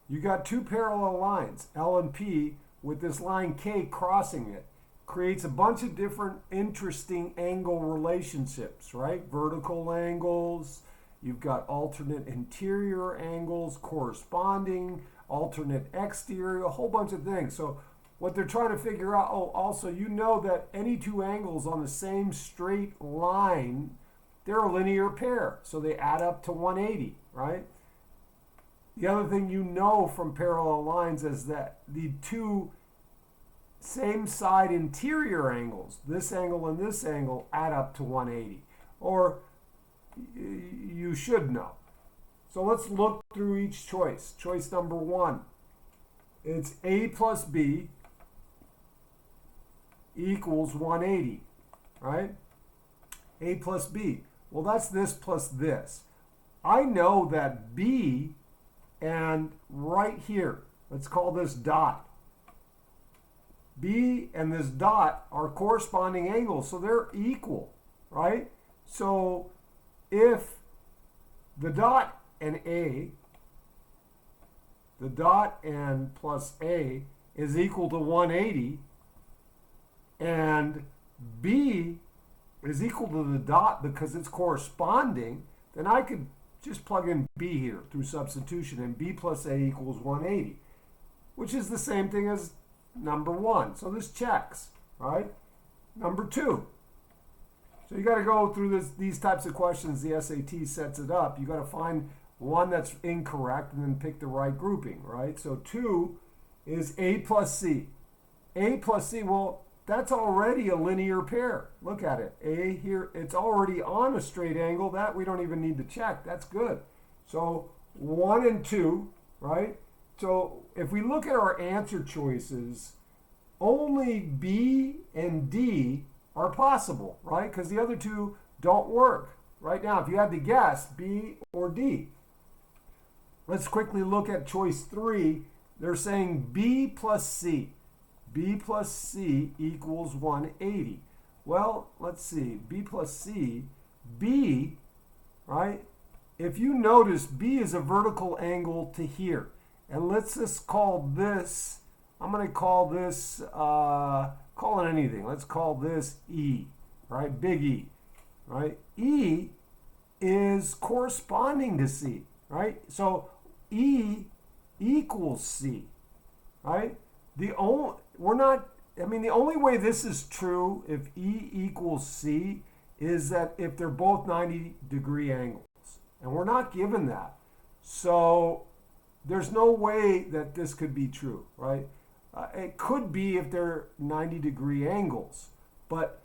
You got two parallel lines, L and P, with this line K crossing it. Creates a bunch of different interesting angle relationships, right? Vertical angles, you've got alternate interior angles corresponding, alternate exterior, a whole bunch of things. So what they're trying to figure out, oh, also, you know that any two angles on the same straight line, they're a linear pair. So they add up to 180, right? The other thing you know from parallel lines is that the two same side interior angles, this angle and this angle, add up to 180. Or you should know. So let's look through each choice. Choice number 1. It's A plus B equals 180, right? A plus B. Well, that's this plus this. I know that B and right here, let's call this dot. B and this dot are corresponding angles, so they're equal, right? So if the dot and A, the dot and plus A is equal to 180, and B is equal to the dot because it's corresponding, then I could just plug in B here through substitution, and B plus A equals 180, which is the same thing as number 1. So this checks, right? Number 2. So you got to go through these types of questions. The SAT sets it up. You got to find one that's incorrect and then pick the right grouping, right? So 2 is A plus C. A plus C, well, that's already a linear pair. Look at it. A here, it's already on a straight angle. That we don't even need to check. That's good. So 1 and 2, right? So if we look at our answer choices, only B and D are possible, right? Because the other two don't work. Right now, if you had to guess, B or D. Let's quickly look at choice 3. They're saying B plus C. B plus C equals 180. Well, let's see. B plus C. B, right? If you notice, B is a vertical angle to here. And let's just call this, I'm going to call this, call it anything. Let's call this E, right? Big E, right? E is corresponding to C, right? So E equals C, right? The only way this is true if E equals C is that if they're both 90-degree angles. And we're not given that. So there's no way that this could be true, right? It could be if they're 90-degree angles, but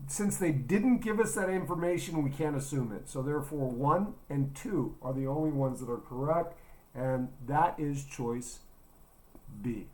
since they didn't give us that information, we can't assume it. So therefore, 1 and 2 are the only ones that are correct, and that is choice B.